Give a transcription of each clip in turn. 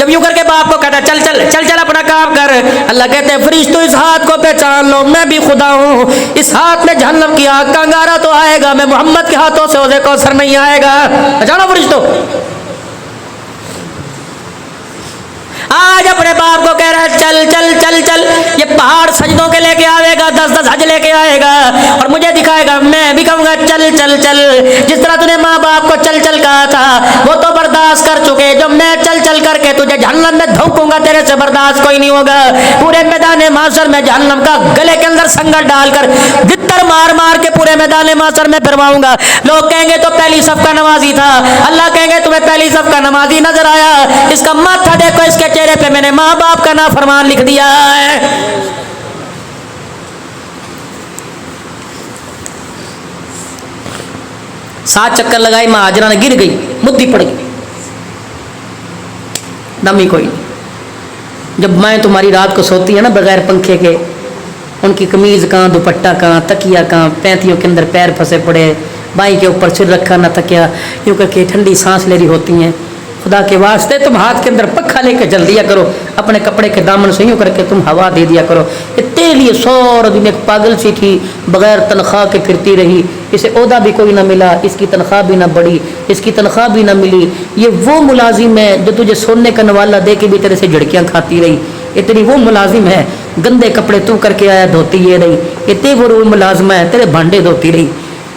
جب یوں کر کے باپ کو کہتا چل چل چل چل اپنا کام کر، اللہ کہتے ہیں فرشتوں اس ہاتھ کو پہچان لو میں بھی خدا ہوں، اس ہاتھ میں جہنم کی آگ کا انگارہ تو آئے گا، میں محمد کے ہاتھوں سے حوض کوثر نہیں آئے گا۔ پہچانو فرشتوں، آج اپنے باپ کو کہہ رہا ہے چل چل چل چل، یہ پہاڑ سجدوں کے لے کے آئے گا، 10 حج لے کے آئے گا اور مجھے دکھائے گا، میں بھی کہوں گا چل چل چل۔ جس طرح تو نے ماں باپ کو چل چل کہا تھا وہ تو برداشت کر چکے، جو میں چل چل کر کے تجھے جہنم میں دھونکوں گا تیرے سے برداشت کوئی نہیں ہوگا۔ پورے میدان محشر میں جہنم کا گلے کے اندر سنگر ڈال کر گتر مار مار کے پورے میدان محشر میں پھرواؤں گا۔ لوگ کہیں گے تو پہلی صف کا نمازی تھا، اللہ کہیں گے تمہیں پہلی صف کا نمازی نظر آیا؟ اس کا ماتھا دیکھو، اس کے چہرے پہ میں نے ماں باپ کا نافرمان لکھ دیا ہے۔ سات چکر لگائی، ماں ہاجرہ نے گر گئی، مدی پڑ گئی، دم ہی کوئی نہیں۔ جب مائیں تمہاری رات کو سوتی ہے نا بغیر پنکھے کے، ان کی قمیض کہاں، دوپٹہ کہاں، تکیہ کہاں، پینتیوں کے اندر پیر پھنسے پڑے، بائیں کے اوپر سر رکھا نہ تکیا، یوں کر کے ٹھنڈی سانس لے رہی ہوتی ہیں۔ خدا کے واسطے تم ہاتھ کے اندر پکھا لے کے چل دیا کرو، اپنے کپڑے کے دامن سے یوں کر کے تم ہوا دے دیا کرو۔ یہ تیرے لیے سورا دن ایک پاگل سی تھی، بغیر تنخواہ کے پھرتی رہی، اسے عہدہ بھی کوئی نہ ملا، اس کی تنخواہ بھی نہ بڑھی، اس کی تنخواہ بھی نہ ملی۔ یہ وہ ملازم ہے جو تجھے سونے کا نوالا دے کے بھی تیرے سے جھڑکیاں کھاتی رہی، یہ تیری وہ ملازم ہے، گندے کپڑے تو کر کے آیا دھوتی یہ رہی، یہ تیرے وہ ملازمہ ہے تیرے بھانڈے دھوتی رہی،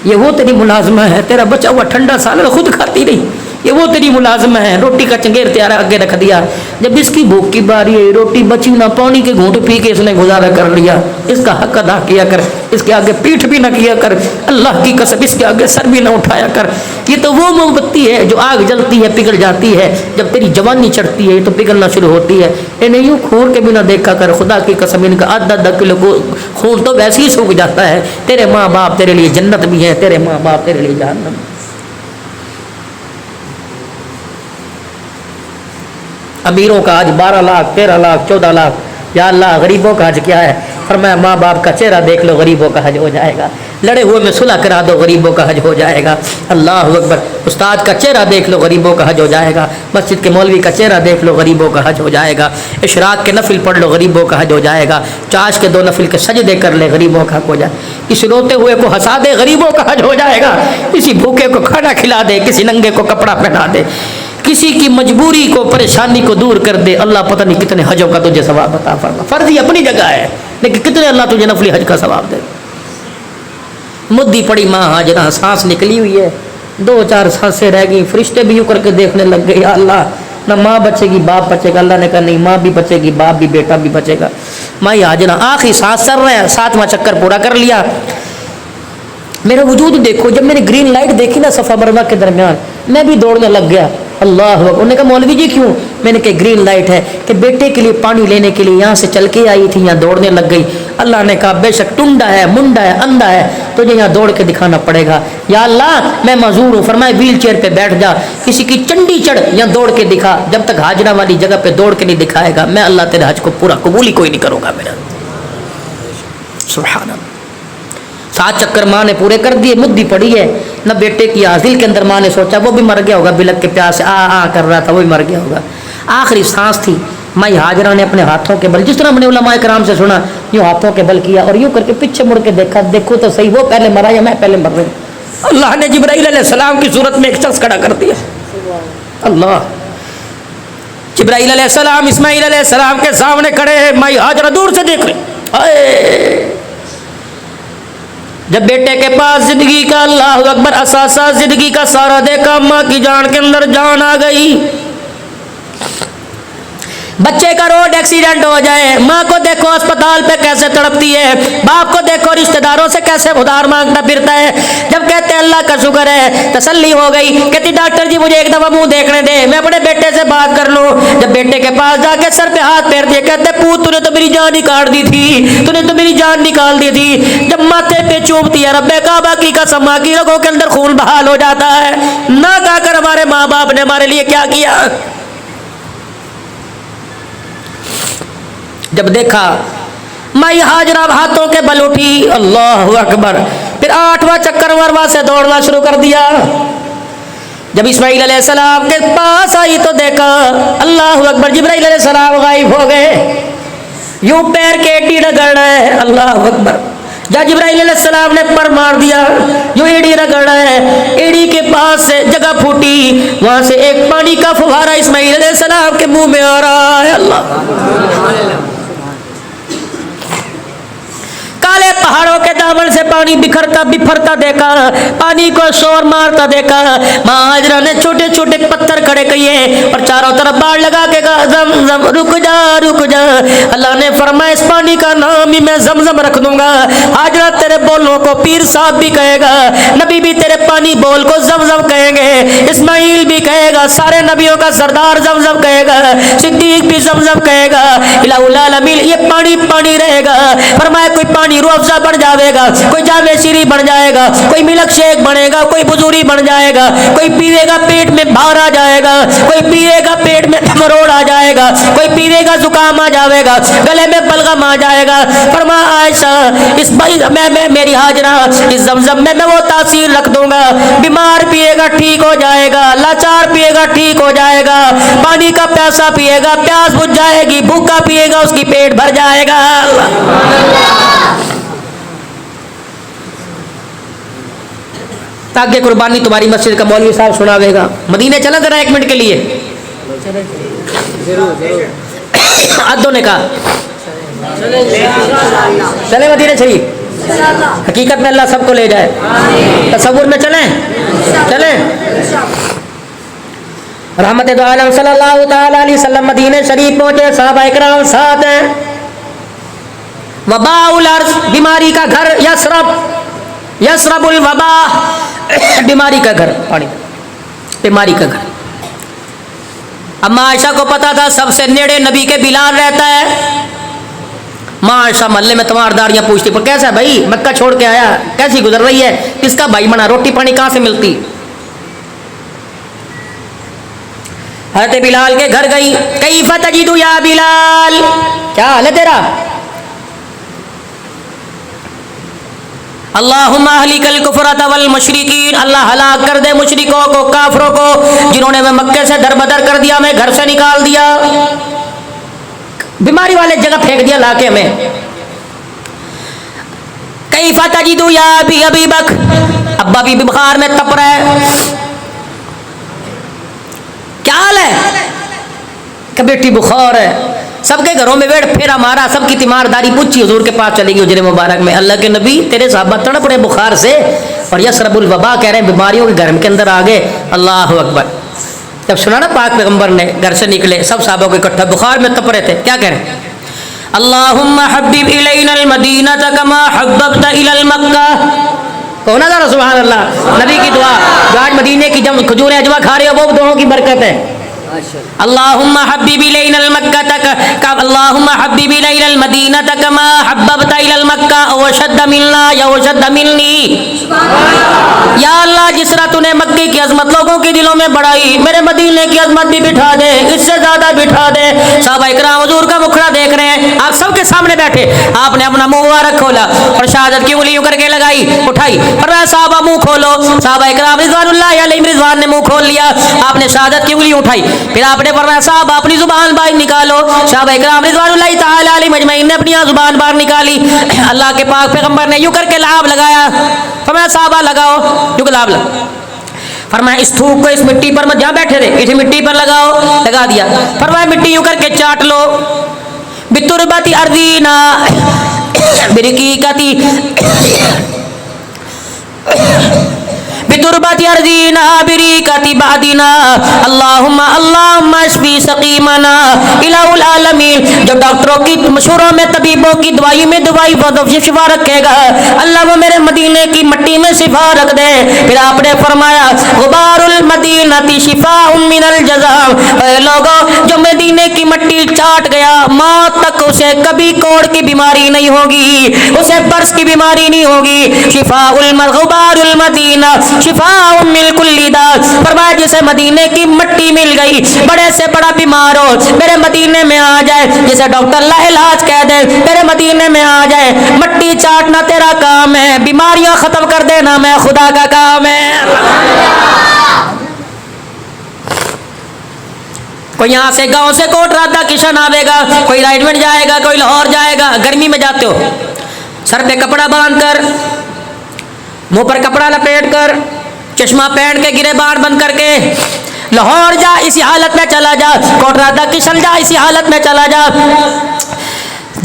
یہ وہ تیری ملازمہ ہے تیرا بچا ہوا ٹھنڈا سالن خود کھاتی رہی، یہ وہ تیری ملازمہ ہے روٹی کا چنگیر تیار آگے رکھ دیا، جب اس کی بھوک کی باری ہے روٹی بچی نہ، پانی کے گھونٹ پی کے اس نے گزارا کر لیا، اس کا حق ادا کیا کر، اس کے آگے پیٹھ بھی نہ کیا کر، اللہ کی قسم اس کے آگے سر بھی نہ اٹھایا کر۔ یہ تو وہ موم بتی ہے جو آگ جلتی ہے پگھل جاتی ہے، جب تیری جوانی چڑھتی ہے یہ تو پگھلنا شروع ہوتی ہے، انہیں یوں کھور کے بھی نہ دیکھا کر، خدا کی قسم ان کا آدھا کلو خون تو ویسے ہی سوکھ جاتا ہے۔ تیرے ماں باپ تیرے لیے جنت بھی ہے، تیرے ماں باپ تیرے لیے جہنم۔ امیروں کا حج 12 لاکھ 13 لاکھ 14 لاکھ، یا اللہ غریبوں کا حج کیا ہے؟ فرمایا ماں باپ کا چہرہ دیکھ لو غریبوں کا حج ہو جائے گا، لڑے ہوئے میں صلح کرا دو غریبوں کا حج ہو جائے گا، اللہ اکبر، استاد کا چہرہ دیکھ لو غریبوں کا حج ہو جائے گا، مسجد کے مولوی کا چہرہ دیکھ لو غریبوں کا حج ہو جائے گا، اشراق کے نفل پڑھ لو غریبوں کا حج ہو جائے گا، چاش کے 2 نفل کے سجدے کر لے غریبوں کا حج ہو جائے، کسی روتے ہوئے کو ہنسا دے غریبوں کا حج ہو جائے گا، کسی بھوکے کو کھانا کھلا دے، کسی ننگے کو کپڑا پہنا دے، کسی کی مجبوری کو پریشانی کو دور کر دے، اللہ پتہ نہیں کتنے حجوں کا تجھے ثواب عطا فرما۔ فرضی اپنی جگہ ہے لیکن کتنے اللہ تجھے نفلی حج کا ثواب دے۔ مدی پڑی ماں ہاجرہ، سانس نکلی ہوئی ہے، 2-4 سانسیں رہ گئی، فرشتے بھی یوں کر کے دیکھنے لگ گئے، یا اللہ نہ ماں بچے گی باپ بچے گا، اللہ نے کہا نہیں ماں بھی بچے گی باپ بھی بیٹا بھی بچے گا۔ ماں ہاجرہ آخری سانس چل رہا ہے، 7واں چکر پورا کر لیا۔ میرا وجود دیکھو، جب میں نے گرین لائٹ دیکھی نا صفا مروہ کے درمیان میں بھی دوڑنے لگ گیا، اللہ اکبر۔ انہوں نے کہا مولوی جی کیوں؟ میں نے کہا گرین لائٹ ہے کہ بیٹے کے لیے پانی لینے کے لیے یہاں سے چل کے آئی تھی، یہاں دوڑنے لگ گئی، اللہ نے کہا بے شک ٹنڈا ہے منڈا ہے اندھا ہے تجھے یہاں دوڑ کے دکھانا پڑے گا، یا اللہ میں معذور ہوں، فرمایا ویل چیئر پہ بیٹھ جا، کسی کی چنڈی چڑھ یہاں دوڑ کے دکھا، جب تک ہاجرہ والی جگہ پہ دوڑ کے نہیں دکھائے گا میں اللہ تیرے حج کو پورا قبول ہی کوئی نہیں کروں گا میرا۔ سبحان اللہ۔ 7 چکر ماں نے پورے کر دیے، مدی پڑی ہے، نہ بیٹے کی حاصل کے اندر ماں نے سوچا وہ بھی مر گیا ہوگا، بلک کے پیاس سے آ کر رہا تھا وہ بھی مر گیا ہوگا، آخری سانس تھی۔ ماں ہاجرہ نے اپنے ہاتھوں کے بل، جس طرح ہم نے علماء کرام سے سنا، یوں ہاتھوں کے بل کیا اور یوں کر کے پیچھے مڑ کے دیکھا، دیکھو تو صحیح وہ پہلے مرا یا میں پہلے مر رہی ہوں۔ اللہ نے جبرائیل علیہ السلام کی صورت میں ایک شخص کھڑا کر دیا، اللہ جبرائیل علیہ السلام اسماعیل علیہ السلام کے سامنے کھڑے ہیں، ماں ہاجرہ دور سے دیکھ رہی، جب بیٹے کے پاس زندگی کا اللہ اکبر اثاثہ زندگی کا سارا دیکھا، ماں کی جان کے اندر جان آ گئی۔ بچے کا روڈ ایکسیڈنٹ ہو جائے، ماں کو دیکھو اسپتال پہ کیسے تڑپتی ہے، باپ کو دیکھو رشتہ داروں سے کیسے ادھار مانگتا پھرتا ہے، جب کہتے ہیں اللہ کا شکر ہے تسلی ہو گئی، کہتی ڈاکٹر جی مجھے ایک دفعہ منہ دیکھنے دے میں اپنے بیٹے سے بات کر لوں، جب بیٹے کے پاس جا کے سر پہ ہاتھ پھیر دیے، کہتے پوت تو نے تو میری جان نکال دی تھی، تو نے تو میری جان نکال دی تھی، جب ماتھے پہ چومتی ہے رب کعبہ کی قسم ماں کی رگوں کے اندر خون بحال ہو جاتا ہے، نہ کہا کر ہمارے ماں باپ نے ہمارے لیے کیا کیا۔ جب دیکھا مائی ہاجرہ ہاتھوں کے بل اٹھی، اللہ اکبر، پھر 8واں چکر مروہ سے دوڑنا شروع کر دیا، جب اسماعیل علیہ السلام کے پاس آئی تو دیکھا اللہ اکبر جبرائیل علیہ السلام غائب ہو گئے، یوں پیر کے ایڑی رگڑ رہا ہے، اللہ اکبر۔ جب جبرائیل علیہ السلام نے پر مار دیا، یوں ایڑی رگڑ رہا ہے، ایڑی کے پاس سے جگہ پھوٹی، وہاں سے ایک پانی کا فوارہ اسماعیل علیہ السلام کے منہ میں آ رہا ہے، اللہ۔ کالے پہاڑوں کے دامن سے پانی بکھرتا دیکھا، پانی کو شور مارتا دیکھا، ماں ہاجرہ نے چھوٹے چھوٹے پتھر کھڑے کیے اور چاروں طرف باڑ لگا کے کہا زمزم رک جا رک جا۔ اللہ نے فرمایا اس پانی کا نام ہی میں زمزم رکھ دوں گا۔ ہاجرہ تیرے بولوں کو پیر صاحب بھی کہے گا، نبی بھی تیرے پانی بول کو زمزم کہیں گے، اسماعیل بھی کہے گا، سارے نبیوں کا سردار زمزم کہے گا، صدیق بھی زمزم کہے گا، الہ العالمین یہ پانی پانی رہے گا۔ فرمایا کوئی پانی روح افزا بن جاوے گا، کوئی جامع شیری بن جائے گا، کوئی ملک شیک بنے گا، کوئی بزوری بن جائے گا، کوئی پیوے گا پیٹ میں بھار آ جائے گا، کوئی پیوے گا پیٹ میں مروڑ آ جائے گا، کوئی پیوے گا زکام آ جائے گا، گلے میں بلغم آ جائے گا۔ فرمایا عائشہ اس میں میری ہاجرہ اس زمزم میں وہ تاثیر رکھ دوں گا، بیمار پیے گا ٹھیک ہو جائے گا، لاچار پیے گا ٹھیک ہو جائے گا، پانی کا پیاسا پیے گا پیاس بجھ جائے گی، بھوکا پیے گا اس کی پیٹ بھر جائے گا۔ تاکہ قربانی تمہاری مسجد کا مولوی صاحب سناوے گا۔ مدینے چلا ذرا ایک منٹ کے لیے، عدو نے کہا چلے مدینے شریف، حقیقت میں اللہ سب کو لے جائے، تصور میں چلیں چلیں۔ رحمت دو عالم صلی اللہ تعالی علیہ وسلم مدینے شریف پہنچے، صحابہ اکرام ساتھ ہیں۔ وباء الارض بیماری کا گھر، یسرب الوبا بیماری کا گھر، پانی بیماری کا گھر۔ اما عائشہ کو پتا تھا سب سے نیڑے نبی کے بلال رہتا ہے، ماں عائشہ محلے میں تمہارداریاں پوچھتی پر کیسا ہے بھائی، مکہ چھوڑ کے آیا، کیسی گزر رہی ہے، کس کا بھائی بنا، روٹی پانی کہاں سے ملتی۔ حضرت بلال کے گھر گئی، کیف تجد یا بلال، کیا حال ہے تیرا؟ اللہم اہلک الکفرۃ والمشرکین، اللہ ہلاک کر دے مشرکوں کو، کافروں کو جنہوں نے میں مکے سے در بدر کر دیا، میں گھر سے نکال دیا، بیماری والے جگہ پھینک دیا لا کے ہمیں۔ کیف تجد یا ابی بکر، ابا بھی بخار میں تپ رہا ہے، کیا حال ہے؟ کہ بیٹی بخار ہے، سب کے گھروں میں بیٹھ پھیرا مارا، سب کی تیمارداری پوچھی، حضور کے پاس چلے گی حجرے مبارک میں، اللہ کے نبی تیرے صحابہ تڑپ رہے بخار سے اور یسرب الوبا کہہ رہے ہیں بیماریوں کے گھر کے اندر آ گئے، اللہ اکبر۔ جب سنا نا پاک پیغمبر نے گھر سے نکلے سب صحابہ کو اکٹھا، بخار میں تپ رہے تھے، کیا کہہ رہے ہیں؟ اللہم حبب الینا المدینہ کما حببت الی المکہ، کہنا ذرا سبحان اللہ، نبی کی دعا جو آج مدینے کی جب کھجوریں اجوا کھا رہے ہو وہ دعاؤں کی برکت ہے۔ اللہم حبب الینا المکہ، اللہم حبب الینا المدینہ کما حببت الی المکہ وشد ملنا یا وشد ملنی، یا اللہ جس طرح تو نے مکے کی عظمت لوگوں کے دلوں میں بڑھائی، میرے مدینے کی عظمت بھی بٹھا دے، اس سے زیادہ بٹھا دے۔ صحابہ اکرام حضور کا مکھڑا دیکھ رہے ہیں، آپ سب کے سامنے بیٹھے، آپ نے اپنا منہ مبارک کھولا اور شہادت کی انگلیوں کر کے لگائی، اٹھائی، فرمایا صحابہ منہ کھولو، صحابہ اکرام رضوان اللہ علیہم رضوان نے منہ کھول لیا، آپ نے شہادت کی انگلی اٹھائی، پھر آپ نے فرمایا صاحب اپنی زبان باہر نکالو، صحابہ اکرام رضوان اللہ تعالی علیہم اجمعین نے اپنی زبان باہر نکالی، اللہ کے پاک پیغمبر نے یوں کر کے لعاب لگایا، فرمایا صحابہ لگاؤ، یوں لعاب لگا، فرمایا اس تھوک کو اس مٹی پر مت، جہاں بیٹھے تھے اس مٹی پر لگاؤ، لگا دیا، فرمایا مٹی یوں کر کے چاٹ لو، بتربت ارضینا برقیقتی بتربت ارضینا بریقتی بعدنا، اللہم اللہم اشفی سقیمنا، الہ العالمین۔ جب ڈاکٹروں کی مشوروں میں طبیبوں کی دوائی میں دوائی شفا رکھے گا، اللہ وہ میرے مدینے کی مٹی میں شفا رکھ دے۔ پھر آپ نے فرمایا غبار المدینہ شفاء من الجذام، اے لوگوں جو مدینے کی مٹی چاٹ گیا موت تک اسے کبھی کوڑ کی بیماری نہیں ہوگی، اسے برس کی بیماری نہیں ہوگی، شفاء غبار المدینہ شفاء من کل داء، فرمایا جسے مدینے کی مٹی مل گئی، بڑے سے بڑا بیمار ہو میرے مدینے میں آ جائے، جسے ڈاکٹر لا علاج کہہ دے میرے مدینے میں آ جائے، مٹی چاٹنا تیرا کام ہے، بیماریاں ختم کر دینا میں خدا کا کام ہے۔ کوئی یہاں سے گاؤں سے کوٹ رادہ کشن آئے گا, کوئی رائٹمنٹ جائے گا, کوئی لاہور جائے گا. گرمی میں جاتے ہو, سر پہ کپڑا باندھ کر, منہ پر کپڑا لپیٹ کر, چشمہ پہن کے, گرے بار بند کر کے, لاہور جا اسی حالت میں چلا جا, کوٹ رادہ کشن جا اسی حالت میں چلا جا.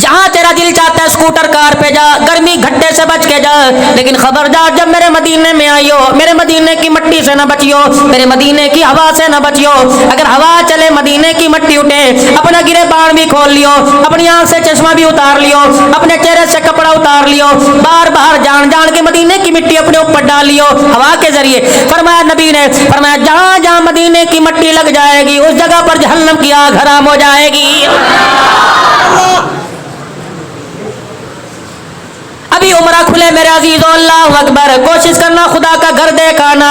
جہاں تیرا دل چاہتا ہے اسکوٹر کار پہ جا, گرمی گھٹے سے بچ کے جا. لیکن خبردار جب میرے مدینے میں آئی ہو, میرے مدینے کی مٹی سے نہ بچیو, میرے مدینے کی ہوا سے نہ بچیو. اگر ہوا چلے مدینے کی مٹی اٹھے, اپنا گرے بان بھی کھول لیو, اپنی آنکھ سے چشمہ بھی اتار لیو, اپنے چہرے سے کپڑا اتار لیو, بار بار جان جان کے مدینے کی مٹی اپنے اوپر ڈال لیو ہوا کے ذریعے. فرمایا نبی نے, فرمایا جہاں جہاں مدینے کی مٹی لگ جائے گی اس جگہ پر جہنم کی آگ حرام ہو جائے گی. ابھی عمرہ کھلے میرے عزیزو, اللہ اکبر. کوشش کرنا خدا کا گھر دیکھ آنا,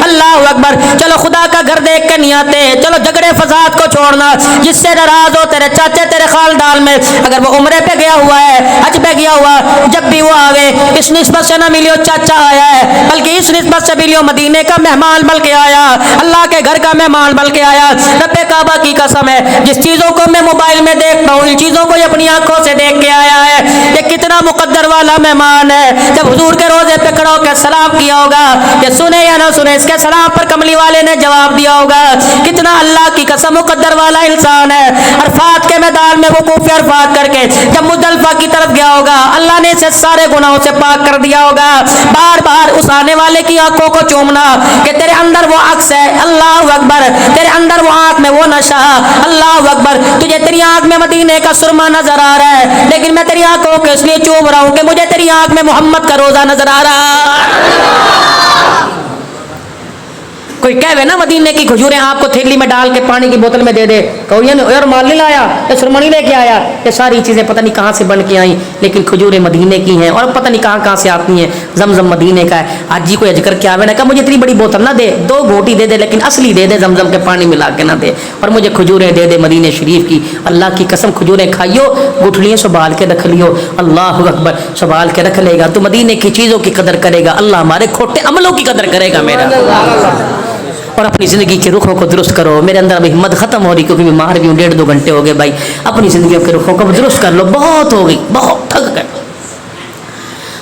اللہ اکبر. چلو خدا کا گھر دیکھ کے نہیں آتے, چلو جھگڑے فساد کو چھوڑنا. جس سے ناراض ہو تیرے چاچے تیرے خاندان میں, اگر وہ عمرے پہ گیا ہوا ہے, حج پہ گیا ہوا, جب بھی وہ آوے اس نسبت سے نہ ملیو چاچا آیا ہے, بلکہ اس نسبت سے ملیو مدینے کا مہمان بن کے آیا, اللہ کے گھر کا مہمان بن کے آیا. رب کعبہ کی قسم ہے, جس چیزوں کو میں موبائل میں دیکھتا ہوں ان چیزوں کو یہ اپنی آنکھوں سے دیکھ کے آیا ہے. یہ کتنا مقدر والا مہمان ہے. جب حضور کے روزے پہ کھڑا ہو کے سلام کیا ہوگا, یہ سنے یا نہ سنے, اس کے سلام پر کملی والے نے جواب دیا ہوگا. کتنا اللہ کی قسم مقدر والا انسان ہے. عرفات کے میدان میں وقوف عرفات کر کے جب مزدلفہ کی طرف گیا ہوگا, اللہ نے اسے سارے گناہوں سے پاک کر دیا ہوگا. بار بار اس آنے والے کی آنکھوں کو چومنا کہ تیرے اندر وہ عکس ہے, اللہ اکبر, تیرے اندر وہ آنکھ میں وہ نشہ, اللہ اکبر. تجھے تیری آنکھ میں مدینے کا سرما نظر آ رہا ہے, لیکن میں تیری آنکھوں کو اس لیے چوم رہا ہوں کہ مجھے تیری آنکھ میں محمد کا روزہ نظر آ رہا. کوئی کہے نا مدینے کی کھجوریں آپ کو تھیلی میں ڈال کے پانی کی بوتل میں دے دے, کہو یار مال نہیں لایا, یہ سرما نہیں لے کے آیا, یہ ساری چیزیں پتہ نہیں کہاں سے بن کے آئیں, لیکن کھجوریں مدینے کی ہیں اور پتہ نہیں کہاں سے آتی ہیں. زمزم مدینے کا ہے. آج جی کوئی اجکر کیا میں نے کہا مجھے اتنی بڑی بوتل نہ دے, 2 گھوٹی دے دے, لیکن اصلی دے دے, زمزم کے پانی ملا کے نہ دے, اور مجھے کھجوریں دے دے مدینے شریف کی. اللہ کی قسم کھجوریں کھائیو, گٹھلیاں سنبھال کے رکھ لیو, اللہ اکبر, سنبھال کے رکھ لے گا تو مدینے کی چیزوں کی قدر کرے گا, اللہ ہمارے کھوٹے عملوں کی قدر کرے گا میرا. اور اپنی زندگی کے رخوں کو درست کرو. میرے اندر ابھی ہمت ختم ہو رہی کیونکہ بیمار بھی ہوں, 1.5-2 گھنٹے ہو گئے بھائی. اپنی زندگیوں کے رخوں کو درست کر لو, بہت ہو گئی, بہت تھک گئے.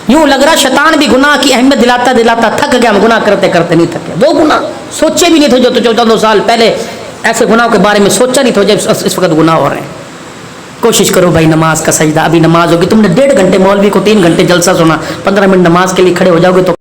یوں لگ رہا شیطان بھی گناہ کی اہمیت دلاتا دلاتا تھک گیا. ہم گناہ کرتے کرتے نہیں تھکے. وہ گناہ سوچے بھی نہیں تھے جو 14 سال پہلے ایسے گناہوں کے بارے میں سوچا نہیں تھا جب اس وقت گناہ ہو رہے ہیں. کوشش کرو بھائی, نماز کا سجدہ, ابھی نماز ہوگی, تم نے 1.5 گھنٹے مولوی کو 3 گھنٹے جلسہ سنا, 15 منٹ نماز کے لیے کھڑے ہو جاؤ گے تو